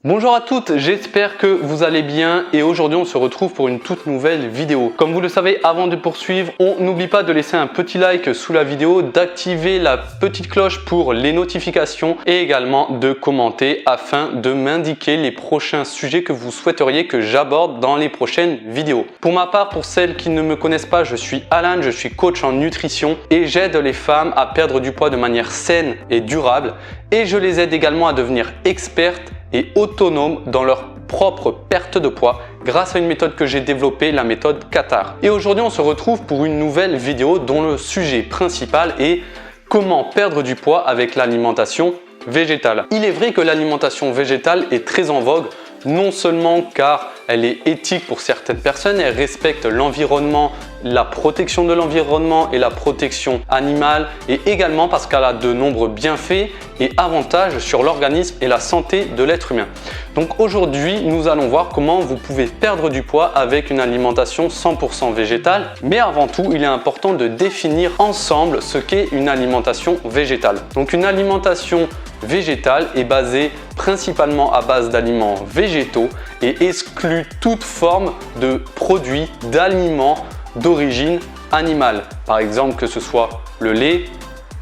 Bonjour à toutes, j'espère que vous allez bien et aujourd'hui on se retrouve pour une toute nouvelle vidéo. Comme vous le savez, avant de poursuivre, on n'oublie pas de laisser un petit like sous la vidéo, d'activer la petite cloche pour les notifications et également de commenter afin de m'indiquer les prochains sujets que vous souhaiteriez que j'aborde dans les prochaines vidéos. Pour ma part, pour celles qui ne me connaissent pas, je suis Alan, je suis coach en nutrition et j'aide les femmes à perdre du poids de manière saine et durable et je les aide également à devenir expertes et autonomes dans leur propre perte de poids grâce à une méthode que j'ai développée, la méthode Qatar. Et aujourd'hui, on se retrouve pour une nouvelle vidéo dont le sujet principal est comment perdre du poids avec l'alimentation végétale. Il est vrai que l'alimentation végétale est très en vogue, non seulement car elle est éthique pour certaines personnes, elle respecte l'environnement, la protection de l'environnement et la protection animale et également parce qu'elle a de nombreux bienfaits et avantages sur l'organisme et la santé de l'être humain. Donc aujourd'hui, nous allons voir comment vous pouvez perdre du poids avec une alimentation 100% végétale. Mais avant tout, il est important de définir ensemble ce qu'est une alimentation végétale. Donc une alimentation végétale est basée principalement à base d'aliments végétaux et exclut toute forme de produits, d'aliments d'origine animale. Par exemple, que ce soit le lait,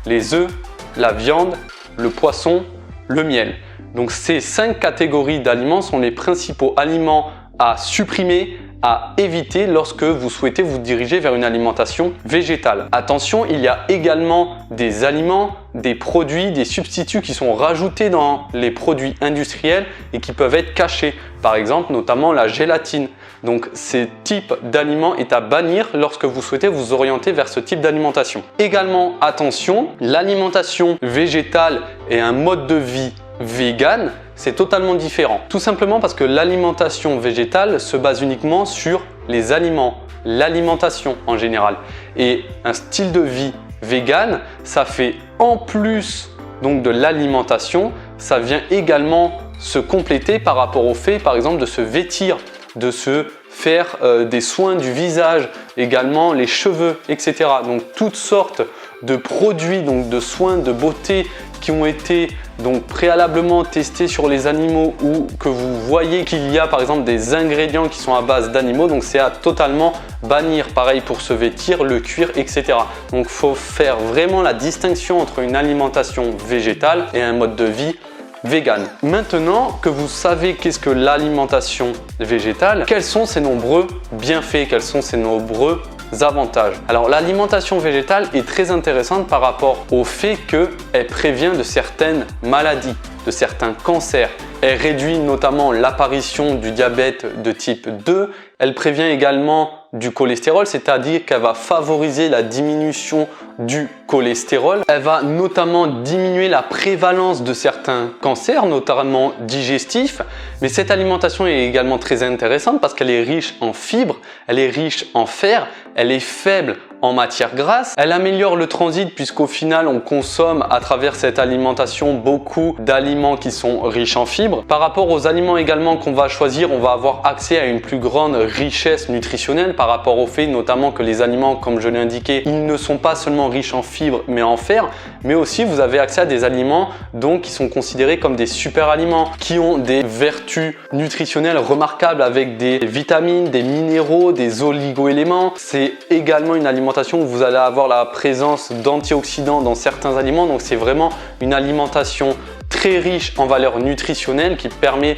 les œufs, la viande, le poisson, le miel. Donc ces 5 catégories d'aliments sont les principaux aliments à supprimer, à éviter lorsque vous souhaitez vous diriger vers une alimentation végétale. Attention, il y a également des aliments, des produits, des substituts qui sont rajoutés dans les produits industriels et qui peuvent être cachés. Par exemple, notamment la gélatine. Donc, ce type d'aliment est à bannir lorsque vous souhaitez vous orienter vers ce type d'alimentation. Également, attention, l'alimentation végétale est un mode de vie vegan, c'est totalement différent. Tout simplement parce que l'alimentation végétale se base uniquement sur les aliments, l'alimentation en général. Et un style de vie vegan, ça fait en plus donc de l'alimentation, ça vient également se compléter par rapport au fait, par exemple, de se vêtir, de se faire des soins du visage, également les cheveux, etc. Donc toutes sortes de produits, donc de soins de beauté qui ont été donc préalablement testés sur les animaux ou que vous voyez qu'il y a par exemple des ingrédients qui sont à base d'animaux, donc c'est à totalement bannir. Pareil pour se vêtir, le cuir, etc. Donc il faut faire vraiment la distinction entre une alimentation végétale et un mode de vie vegan. Maintenant que vous savez qu'est-ce que l'alimentation végétale, quels sont ses nombreux bienfaits, quels sont ses nombreux avantages. Alors l'alimentation végétale est très intéressante par rapport au fait qu'elle prévient de certaines maladies, de certains cancers. Elle réduit notamment l'apparition du diabète de type 2. Elle prévient également du cholestérol, c'est-à-dire qu'elle va favoriser la diminution du cholestérol. Elle va notamment diminuer la prévalence de certains cancers, notamment digestifs. Mais cette alimentation est également très intéressante parce qu'elle est riche en fibres, elle est riche en fer, elle est faible en matière grasse. Elle améliore le transit puisqu'au final, on consomme à travers cette alimentation beaucoup d'aliments qui sont riches en fibres. Par rapport aux aliments également qu'on va choisir, on va avoir accès à une plus grande richesse nutritionnelle par rapport au fait notamment que les aliments, comme je l'ai indiqué, ils ne sont pas seulement riches en fibres mais en fer, mais aussi vous avez accès à des aliments donc qui sont considérés comme des super aliments, qui ont des vertus nutritionnelles remarquables avec des vitamines, des minéraux, des oligo-éléments. C'est également une alimentation où vous allez avoir la présence d'antioxydants dans certains aliments, donc c'est vraiment une alimentation très riche en valeurs nutritionnelles qui permet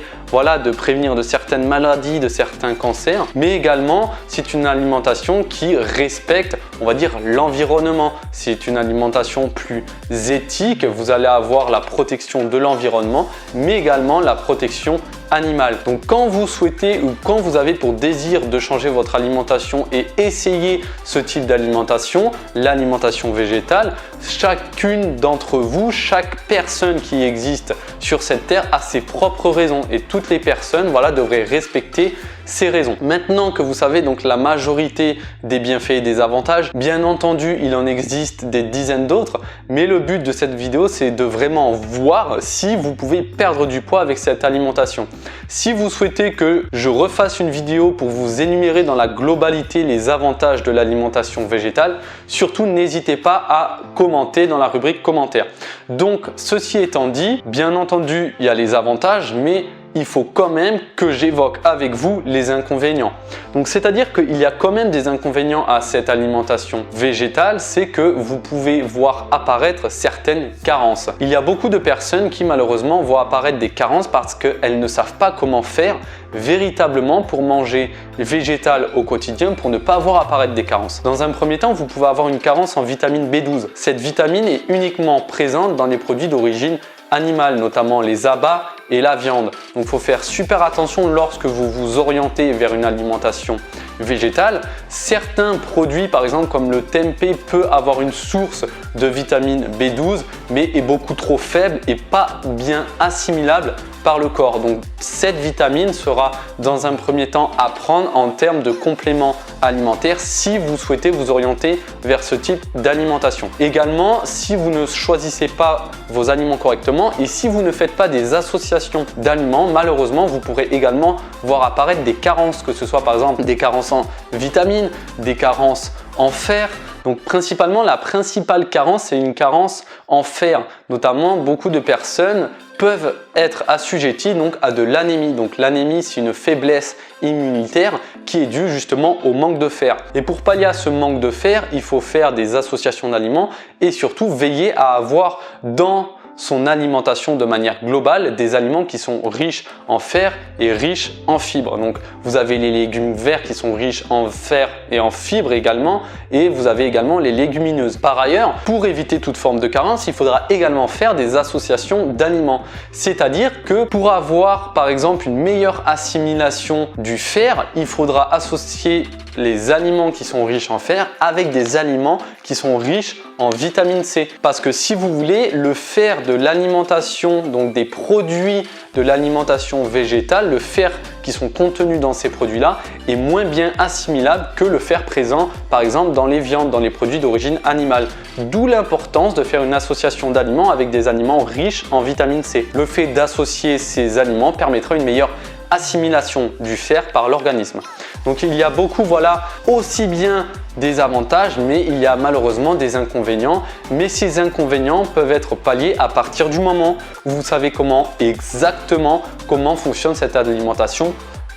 de prévenir de certaines maladies, de certains cancers, mais également c'est une alimentation qui respecte, on va dire, l'environnement. C'est une alimentation plus éthique, vous allez avoir la protection de l'environnement, mais également la protection animale. Donc quand vous souhaitez ou quand vous avez pour désir de changer votre alimentation et essayer ce type d'alimentation, l'alimentation végétale, chacune d'entre vous, chaque personne qui existe sur cette terre a ses propres raisons et toutes les personnes devraient respecter ces raisons. Maintenant que vous savez donc la majorité des bienfaits et des avantages, bien entendu il en existe des dizaines d'autres, mais le but de cette vidéo c'est de vraiment voir si vous pouvez perdre du poids avec cette alimentation. Si vous souhaitez que je refasse une vidéo pour vous énumérer dans la globalité les avantages de l'alimentation végétale, surtout n'hésitez pas à commenter dans la rubrique commentaires. Donc ceci étant dit, bien entendu il y a les avantages, mais il faut quand même que j'évoque avec vous les inconvénients. Donc c'est-à-dire qu'il y a quand même des inconvénients à cette alimentation végétale, c'est que vous pouvez voir apparaître certaines carences. Il y a beaucoup de personnes qui malheureusement voient apparaître des carences parce qu'elles ne savent pas comment faire véritablement pour manger végétal au quotidien pour ne pas voir apparaître des carences. Dans un premier temps, vous pouvez avoir une carence en vitamine B12. Cette vitamine est uniquement présente dans les produits d'origine animale, notamment les abats et la viande. Donc il faut faire super attention lorsque vous vous orientez vers une alimentation végétale. Certains produits, par exemple comme le tempeh, peut avoir une source de vitamine B12 mais est beaucoup trop faible et pas bien assimilable par le corps. Donc cette vitamine sera dans un premier temps à prendre en termes de complément alimentaire si vous souhaitez vous orienter vers ce type d'alimentation. Également, si vous ne choisissez pas vos aliments correctement et si vous ne faites pas des associations d'aliments, malheureusement vous pourrez également voir apparaître des carences, que ce soit par exemple des carences en vitamines, des carences en fer. Donc principalement, la principale carence, c'est une carence en fer. Notamment, beaucoup de personnes peuvent être assujetties donc à de l'anémie. Donc l'anémie, c'est une faiblesse immunitaire qui est due justement au manque de fer. Et pour pallier à ce manque de fer, il faut faire des associations d'aliments et surtout veiller à avoir dans son alimentation de manière globale des aliments qui sont riches en fer et riches en fibres. Donc vous avez les légumes verts qui sont riches en fer et en fibres également, et vous avez également les légumineuses. Par ailleurs, pour éviter toute forme de carence, il faudra également faire des associations d'aliments. C'est-à-dire que pour avoir par exemple une meilleure assimilation du fer, il faudra associer les aliments qui sont riches en fer avec des aliments qui sont riches en vitamine C. Parce que si vous voulez, le fer de l'alimentation, donc des produits de l'alimentation végétale, le fer qui sont contenus dans ces produits-là est moins bien assimilable que le fer présent par exemple dans les viandes, dans les produits d'origine animale. D'où l'importance de faire une association d'aliments avec des aliments riches en vitamine C. Le fait d'associer ces aliments permettra une meilleure assimilation du fer par l'organisme. Donc il y a beaucoup, voilà, aussi bien des avantages, mais il y a malheureusement des inconvénients. Mais ces inconvénients peuvent être palliés à partir du moment où vous savez exactement comment fonctionne cette alimentation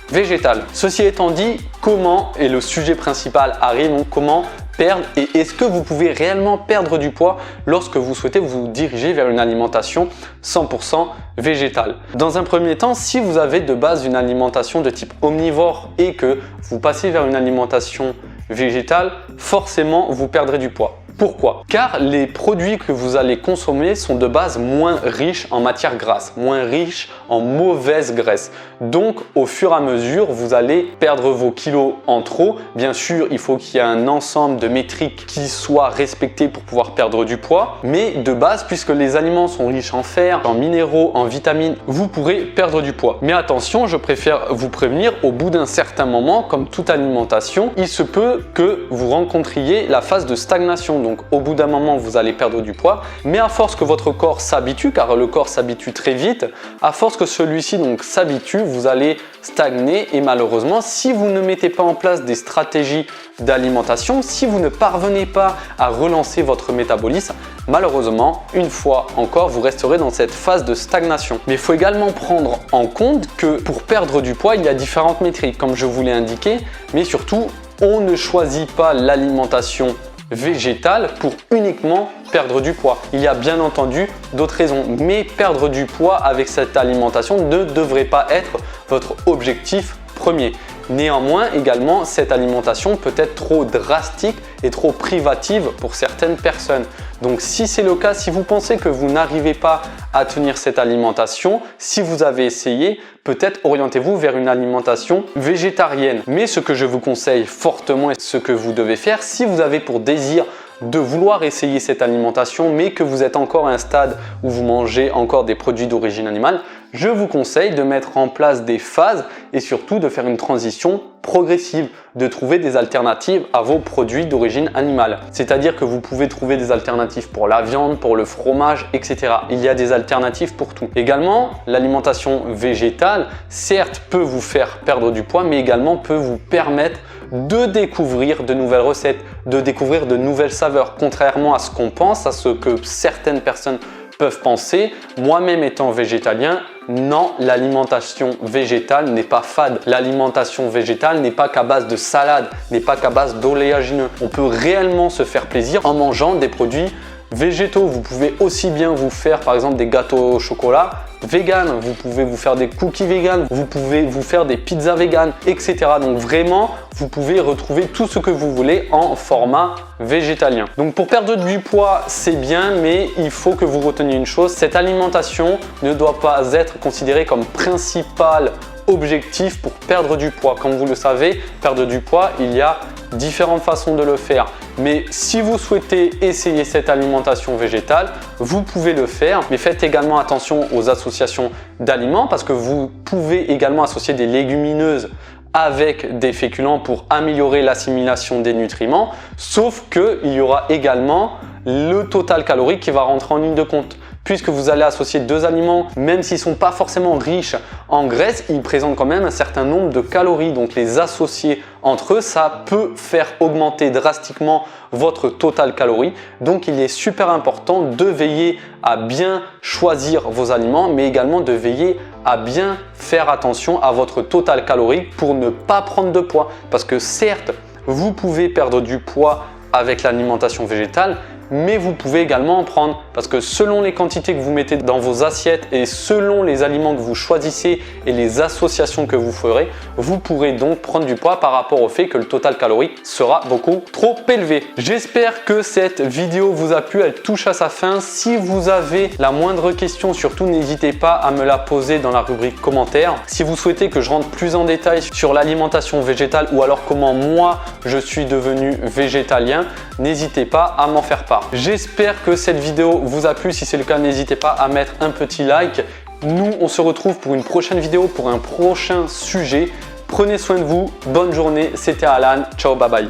végétale. Ceci étant dit, comment, et le sujet principal arrive, donc comment perdre, et est-ce que vous pouvez réellement perdre du poids lorsque vous souhaitez vous diriger vers une alimentation 100% végétale. Dans un premier temps, si vous avez de base une alimentation de type omnivore et que vous passez vers une alimentation végétale, forcément vous perdrez du poids. Pourquoi? Car les produits que vous allez consommer sont de base moins riches en matière grasse, moins riches en mauvaise graisse. Donc au fur et à mesure, vous allez perdre vos kilos en trop. Bien sûr, il faut qu'il y ait un ensemble de métriques qui soient respectées pour pouvoir perdre du poids. Mais de base, puisque les aliments sont riches en fer, en minéraux, en vitamines, vous pourrez perdre du poids. Mais attention, je préfère vous prévenir, au bout d'un certain moment, comme toute alimentation, il se peut que vous rencontriez la phase de stagnation. Donc au bout d'un moment, vous allez perdre du poids, mais à force que votre corps s'habitue, car le corps s'habitue très vite, à force que celui-ci donc s'habitue, vous allez stagner et malheureusement, si vous ne mettez pas en place des stratégies d'alimentation, si vous ne parvenez pas à relancer votre métabolisme, malheureusement, une fois encore, vous resterez dans cette phase de stagnation. Mais il faut également prendre en compte que pour perdre du poids, il y a différentes métriques, comme je vous l'ai indiqué, mais surtout, on ne choisit pas l'alimentation végétale pour uniquement perdre du poids. Il y a bien entendu d'autres raisons, mais perdre du poids avec cette alimentation ne devrait pas être votre objectif premier. Néanmoins, également, cette alimentation peut être trop drastique et trop privative pour certaines personnes. Donc si c'est le cas, si vous pensez que vous n'arrivez pas à tenir cette alimentation, si vous avez essayé, peut-être orientez-vous vers une alimentation végétarienne. Mais ce que je vous conseille fortement et ce que vous devez faire, si vous avez pour désir de vouloir essayer cette alimentation, mais que vous êtes encore à un stade où vous mangez encore des produits d'origine animale, je vous conseille de mettre en place des phases et surtout de faire une transition progressive, de trouver des alternatives à vos produits d'origine animale. C'est-à-dire que vous pouvez trouver des alternatives pour la viande, pour le fromage, etc. Il y a des alternatives pour tout. Également, l'alimentation végétale, certes, peut vous faire perdre du poids, mais également peut vous permettre de découvrir de nouvelles recettes, de découvrir de nouvelles saveurs. Contrairement à ce qu'on pense, à ce que certaines personnes peuvent penser, moi-même étant végétalien, Non, l'alimentation végétale n'est pas fade. L'alimentation végétale n'est pas qu'à base de salade, n'est pas qu'à base d'oléagineux. On peut réellement se faire plaisir en mangeant des produits végétaux. Vous pouvez aussi bien vous faire par exemple des gâteaux au chocolat vegan, vous pouvez vous faire des cookies vegan, vous pouvez vous faire des pizzas vegan, etc. Donc vraiment, vous pouvez retrouver tout ce que vous voulez en format végétalien. Donc pour perdre du poids, c'est bien, mais il faut que vous reteniez une chose, cette alimentation ne doit pas être considérée comme principal objectif pour perdre du poids. Comme vous le savez, perdre du poids, il y a différentes façons de le faire. Mais si vous souhaitez essayer cette alimentation végétale, vous pouvez le faire. Mais faites également attention aux associations d'aliments parce que vous pouvez également associer des légumineuses avec des féculents pour améliorer l'assimilation des nutriments. Sauf qu'il y aura également le total calorique qui va rentrer en ligne de compte. Puisque vous allez associer deux aliments, même s'ils ne sont pas forcément riches en graisse, ils présentent quand même un certain nombre de calories. Donc les associer entre eux, ça peut faire augmenter drastiquement votre total calorie. Donc il est super important de veiller à bien choisir vos aliments, mais également de veiller à bien faire attention à votre total calorique pour ne pas prendre de poids. Parce que certes, vous pouvez perdre du poids avec l'alimentation végétale, mais vous pouvez également en prendre parce que selon les quantités que vous mettez dans vos assiettes et selon les aliments que vous choisissez et les associations que vous ferez, vous pourrez donc prendre du poids par rapport au fait que le total calorique sera beaucoup trop élevé. J'espère que cette vidéo vous a plu, elle touche à sa fin. Si vous avez la moindre question, surtout n'hésitez pas à me la poser dans la rubrique commentaires. Si vous souhaitez que je rentre plus en détail sur l'alimentation végétale ou alors comment moi je suis devenu végétalien, n'hésitez pas à m'en faire part. J'espère que cette vidéo vous a plu. Si c'est le cas, n'hésitez pas à mettre un petit like. Nous, on se retrouve pour une prochaine vidéo, pour un prochain sujet. Prenez soin de vous. Bonne journée. C'était Alan. Ciao, bye bye.